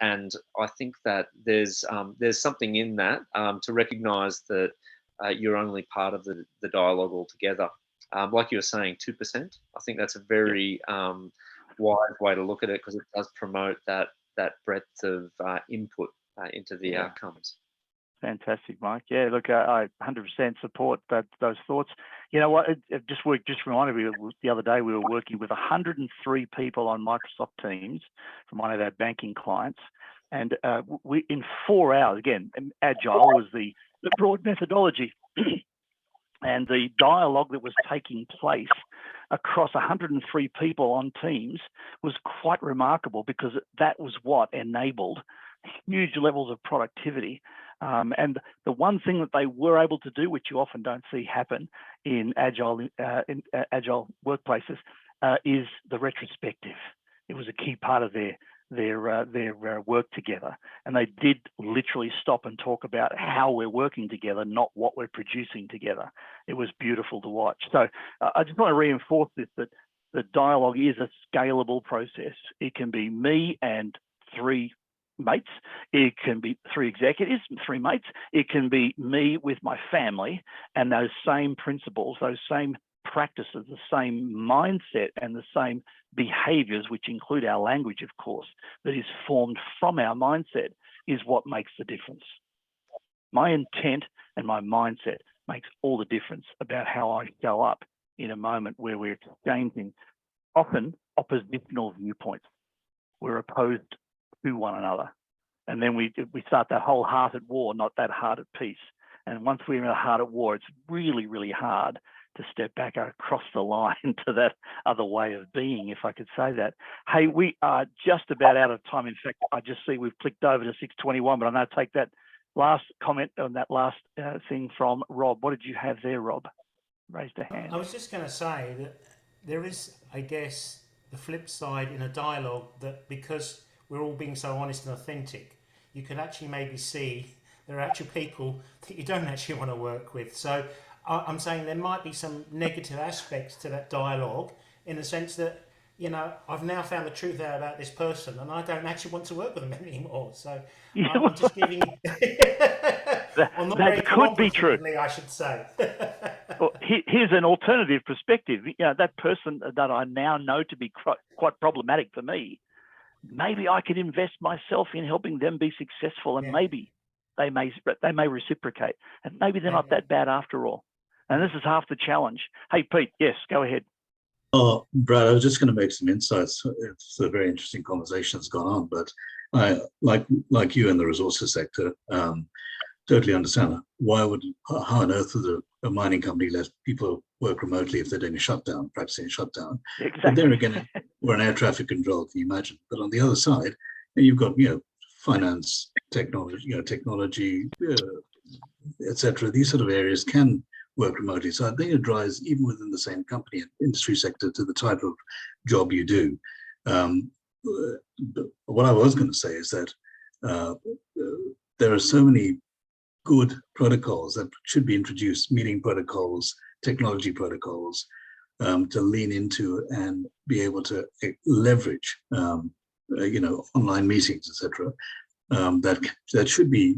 Speaker 6: and I think that there's something in that to recognise that you're only part of the dialogue altogether. Like you were saying, 2%. I think that's a very wise way to look at it, because it does promote that breadth of input into the outcomes.
Speaker 2: Fantastic, Mike. Yeah, look, I 100% support those thoughts. You know what? It just reminded me the other day we were working with 103 people on Microsoft Teams from one of our banking clients, and we in 4 hours. Again, Agile was the broad methodology. And the dialogue that was taking place across 103 people on Teams was quite remarkable, because that was what enabled huge levels of productivity. And the one thing that they were able to do, which you often don't see happen in agile workplaces, is the retrospective. It was a key part of their work together, and they did literally stop and talk about how we're working together, not what we're producing together. It was beautiful to watch. So I just want to reinforce this, that the dialogue is a scalable process. It can be me and 3 mates. It can be 3 executives and 3 mates. It can be me with my family, and those same principles, those same practices, the same mindset and the same behaviors, which include our language, of course, that is formed from our mindset, is what makes the difference. My intent and my mindset makes all the difference about how I show up in a moment where we're exchanging often oppositional viewpoints. We're opposed to one another. And then we start that whole heart at war, not that heart at peace. And once we're in a heart at war, it's really, really hard to step back across the line to that other way of being, if I could say that. Hey, we are just about out of time. In fact, I just see we've clicked over to 6:21, but I'm going to take that last comment on that last thing from Rob. What did you have there, Rob? Raised a hand.
Speaker 5: I was just going to say that there is, I guess, the flip side in a dialogue, that because we're all being so honest and authentic, you can actually maybe see there are actual people that you don't actually want to work with. So I'm saying there might be some negative aspects to that dialogue, in the sense that, I've now found the truth out about this person and I don't actually want to work with them anymore. So I'm just giving...
Speaker 2: that could be true,
Speaker 5: I should say.
Speaker 2: Well, here's an alternative perspective. That person that I now know to be quite problematic for me, maybe I could invest myself in helping them be successful, and maybe they may reciprocate, and maybe they're not that bad after all. And this is half the challenge. Hey, Pete, yes, go ahead.
Speaker 1: Oh, Brad, I was just going to make some insights. It's a very interesting conversation that's gone on, but I, like you in the resources sector, totally understand how on earth would a mining company let people work remotely if they're doing a shutdown, practicing a shutdown.
Speaker 2: Exactly.
Speaker 1: But there again, we're an air traffic control, can you imagine? But on the other side, you've got, finance, technology, etc. These sort of areas can work remotely. So I think it drives even within the same company and industry sector to the type of job you do. What I was going to say is that there are so many good protocols that should be introduced, meeting protocols, technology protocols, to lean into and be able to leverage, online meetings, etc. That should be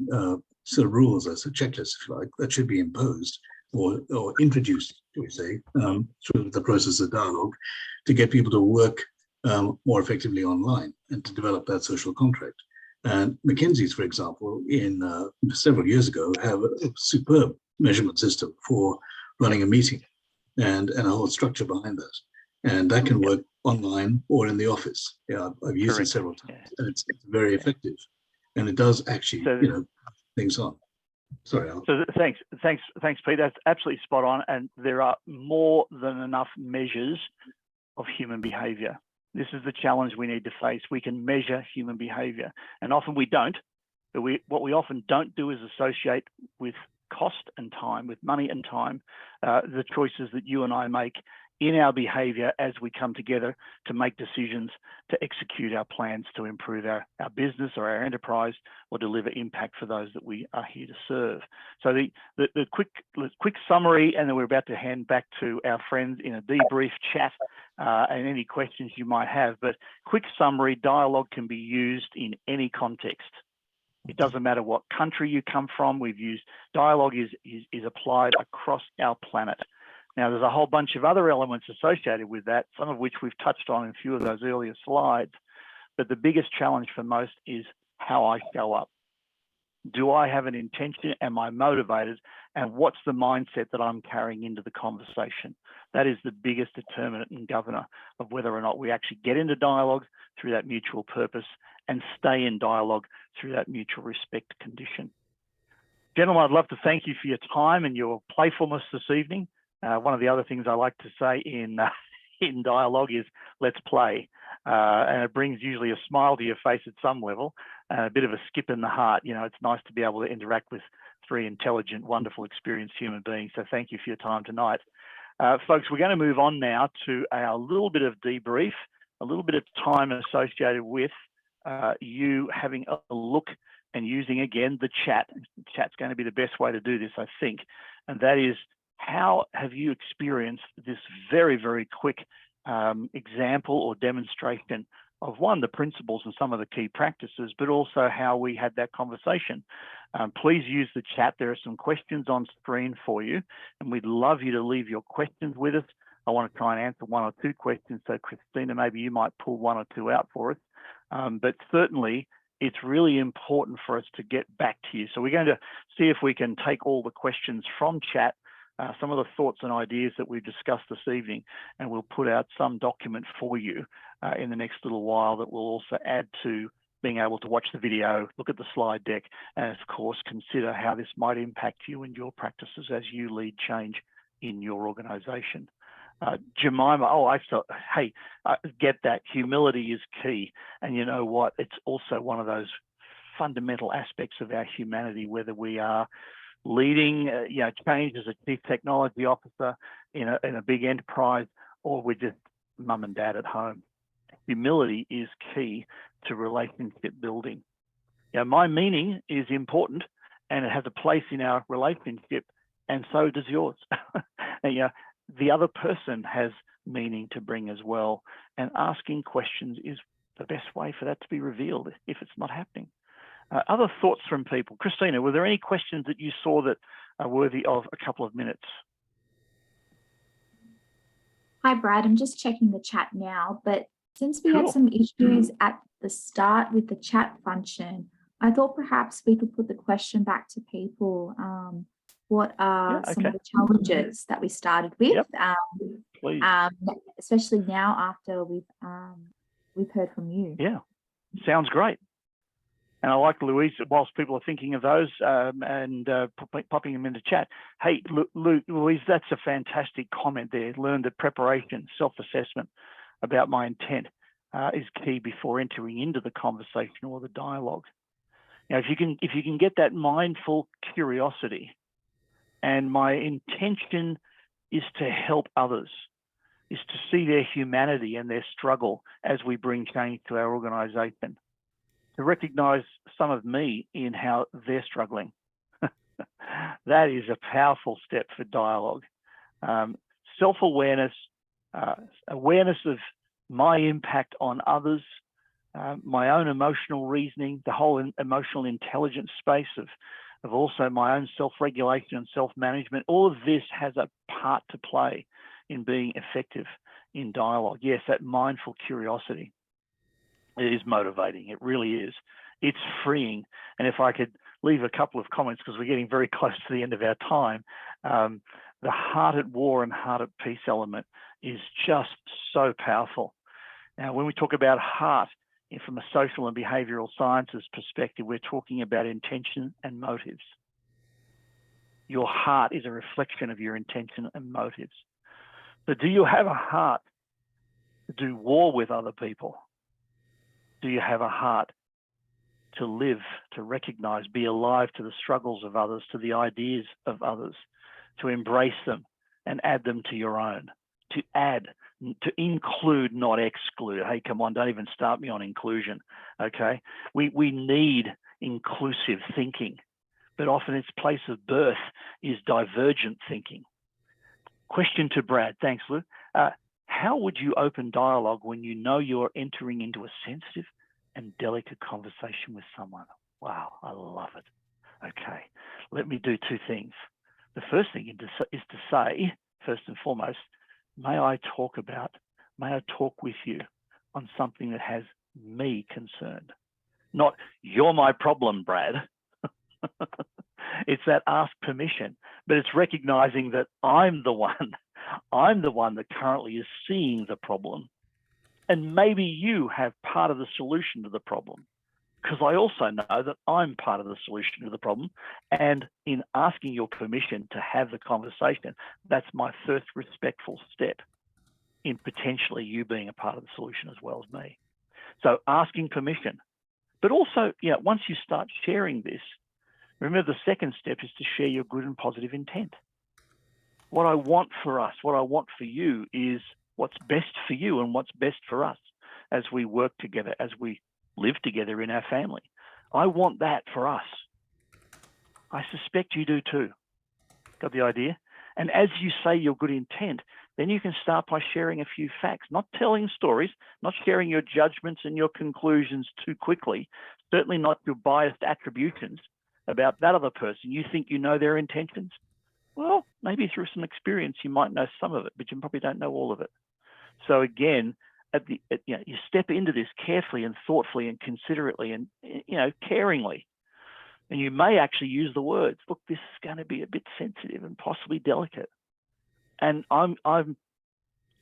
Speaker 1: sort of rules as a checklist, if you like, that should be imposed or introduced, shall we say, through the process of dialogue to get people to work more effectively online and to develop that social contract. And McKinsey's, for example, in several years ago, have a superb measurement system for running a meeting and a whole structure behind that. And that can work online or in the office. Yeah, I've used it several times, and it's very effective. And it does actually, things on. Sorry, Al.
Speaker 2: So thanks, Pete. That's absolutely spot on. And there are more than enough measures of human behaviour. This is the challenge we need to face. We can measure human behaviour, and often we don't. But what we often don't do is associate with cost and time, with money and time, the choices that you and I make in our behaviour as we come together to make decisions to execute our plans to improve our business or our enterprise or deliver impact for those that we are here to serve. So the quick summary, and then we're about to hand back to our friends in a debrief chat and any questions you might have. But quick summary, dialogue can be used in any context. It doesn't matter what country you come from. We've used dialogue is applied across our planet. Now, there's a whole bunch of other elements associated with that, some of which we've touched on in a few of those earlier slides. But the biggest challenge for most is how I show up. Do I have an intention? Am I motivated? And what's the mindset that I'm carrying into the conversation? That is the biggest determinant and governor of whether or not we actually get into dialogue through that mutual purpose and stay in dialogue through that mutual respect condition. Gentlemen, I'd love to thank you for your time and your playfulness this evening. One of the other things I like to say in dialogue is let's play. And it brings usually a smile to your face at some level, and a bit of a skip in the heart. It's nice to be able to interact with three intelligent, wonderful, experienced human beings. So thank you for your time tonight. Folks, we're going to move on now to our little bit of debrief, a little bit of time associated with you having a look and using, again, the chat. The chat's going to be the best way to do this, I think. And that is, how have you experienced this very, very quick example or demonstration of, one, the principles and some of the key practices, but also how we had that conversation? Please use the chat. There are some questions on screen for you, and we'd love you to leave your questions with us. I want to try and answer one or two questions. So Christina, maybe you might pull one or two out for us. But certainly, it's really important for us to get back to you. So we're going to see if we can take all the questions from chat, some of the thoughts and ideas that we've discussed this evening, and we'll put out some document for you in the next little while that will also add to being able to watch the video, look at the slide deck, and of course, consider how this might impact you and your practices as you lead change in your organisation. Jemima, get that. Humility is key. And you know what? It's also one of those fundamental aspects of our humanity, whether we are leading change as a chief technology officer in a big enterprise, or we're just mum and dad at home. Humility is key to relationship building. My meaning is important, and it has a place in our relationship, and so does yours. And, the other person has meaning to bring as well, and asking questions is the best way for that to be revealed if it's not happening. Other thoughts from people? Christina, were there any questions that you saw that are worthy of a couple of minutes?
Speaker 3: Hi, Brad. I'm just checking the chat now, but since we
Speaker 2: Sure.
Speaker 3: had some issues at the start with the chat function, I thought perhaps we could put the question back to people. What are some of the challenges that we started with?
Speaker 2: Please.
Speaker 3: Especially now after we've heard from you.
Speaker 2: Yeah, sounds great. And I like Louise, whilst people are thinking of those and popping them into chat. Hey, Louise, that's a fantastic comment there. Learn that preparation, self-assessment about my intent is key before entering into the conversation or the dialogue. Now, if you can get that mindful curiosity, and my intention is to help others, is to see their humanity and their struggle as we bring change to our organisation, to recognise some of me in how they're struggling. That is a powerful step for dialogue. Self-awareness, awareness of my impact on others, my own emotional reasoning, the whole emotional intelligence space of also my own self-regulation and self-management. All of this has a part to play in being effective in dialogue. Yes, that mindful curiosity. It is motivating. It really is. It's freeing. And if I could leave a couple of comments, because we're getting very close to the end of our time, the heart at war and heart at peace element is just so powerful. Now, when we talk about heart, from a social and behavioural sciences perspective, we're talking about intention and motives. Your heart is a reflection of your intention and motives. So do you have a heart to do war with other people? Do you have a heart to live, to recognise, be alive to the struggles of others, to the ideas of others, to embrace them and add them to your own, to add, to include, not exclude? Hey, come on, don't even start me on inclusion, okay? We need inclusive thinking, but often its place of birth is divergent thinking. Question to Brad, thanks, Lou. How would you open dialogue when you know you're entering into a sensitive and delicate conversation with someone? Wow, I love it. Okay, let me do two things. The first thing is to say, first and foremost, may I talk with you on something that has me concerned? Not, you're my problem, Brad. It's that ask permission, but it's recognizing that I'm the one that currently is seeing the problem. And maybe you have part of the solution to the problem, because I also know that I'm part of the solution to the problem. And in asking your permission to have the conversation, that's my first respectful step in potentially you being a part of the solution as well as me. So asking permission, but also, once you start sharing this, remember the second step is to share your good and positive intent. What I want for us, what I want for you is what's best for you and what's best for us as we work together, as we live together in our family. I want that for us. I suspect you do too. Got the idea? And as you say your good intent, then you can start by sharing a few facts, not telling stories, not sharing your judgments and your conclusions too quickly, certainly not your biased attributions about that other person. You think you know their intentions? Well, maybe through some experience, you might know some of it, but you probably don't know all of it. So again, you step into this carefully and thoughtfully and considerately and, caringly. And you may actually use the words, look, this is going to be a bit sensitive and possibly delicate. And I'm going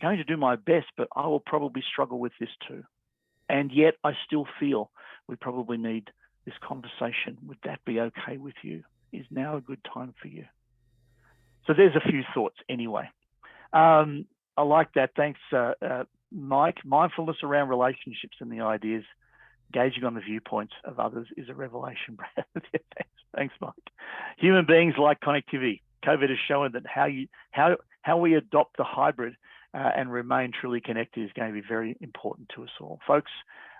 Speaker 2: to do my best, but I will probably struggle with this too. And yet I still feel we probably need this conversation. Would that be okay with you? Is now a good time for you? So there's a few thoughts anyway. I like that. Thanks, Mike. Mindfulness around relationships and the ideas, gauging on the viewpoints of others is a revelation, Brad. Thanks, Mike. Human beings like connectivity. COVID has shown that how we adopt the hybrid and remain truly connected is going to be very important to us all. Folks,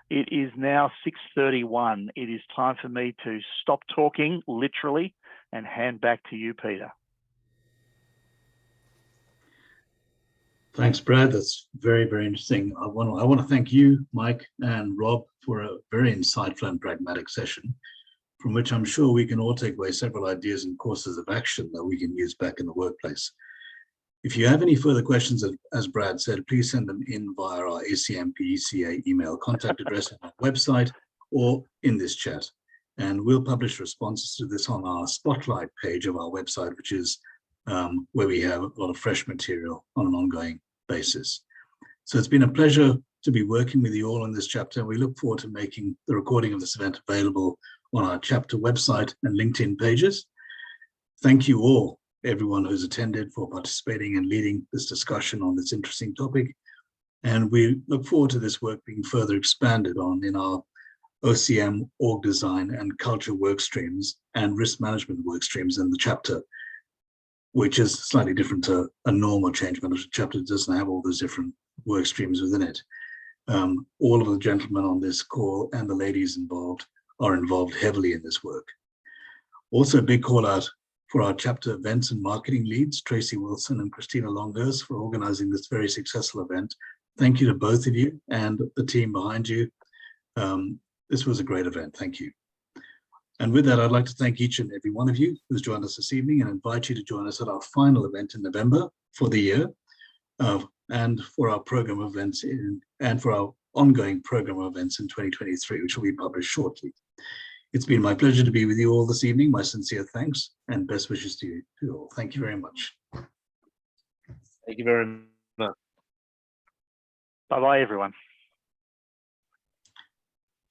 Speaker 2: it is now 6:31. It is time for me to stop talking, literally, and hand back to you, Peter.
Speaker 1: Thanks, Brad. That's very, very interesting. I want to thank you, Mike and Rob, for a very insightful and pragmatic session, from which I'm sure we can all take away several ideas and courses of action that we can use back in the workplace. If you have any further questions, as Brad said, please send them in via our ACMP ECA email contact address on our website or in this chat. And we'll publish responses to this on our spotlight page of our website, which is where we have a lot of fresh material on an ongoing basis. So it's been a pleasure to be working with you all on this chapter, and we look forward to making the recording of this event available on our chapter website and LinkedIn pages. Thank you all, everyone who's attended, for participating and leading this discussion on this interesting topic. And we look forward to this work being further expanded on in our OCM, org design and culture work streams and risk management work streams in the chapter, which is slightly different to a normal change management chapter. It doesn't have all those different work streams within it. All of the gentlemen on this call and the ladies involved are involved heavily in this work. Also a big call out for our chapter events and marketing leads, Tracy Wilson and Christina Longhurst, for organizing this very successful event. Thank you to both of you and the team behind you. This was a great event, thank you. And with that, I'd like to thank each and every one of you who's joined us this evening and invite you to join us at our final event in November for the year, and for our program events and for our ongoing program events in 2023, which will be published shortly. It's been my pleasure to be with you all this evening. My sincere thanks and best wishes to you all. Thank you very much.
Speaker 6: Thank you very much.
Speaker 2: Bye-bye, everyone.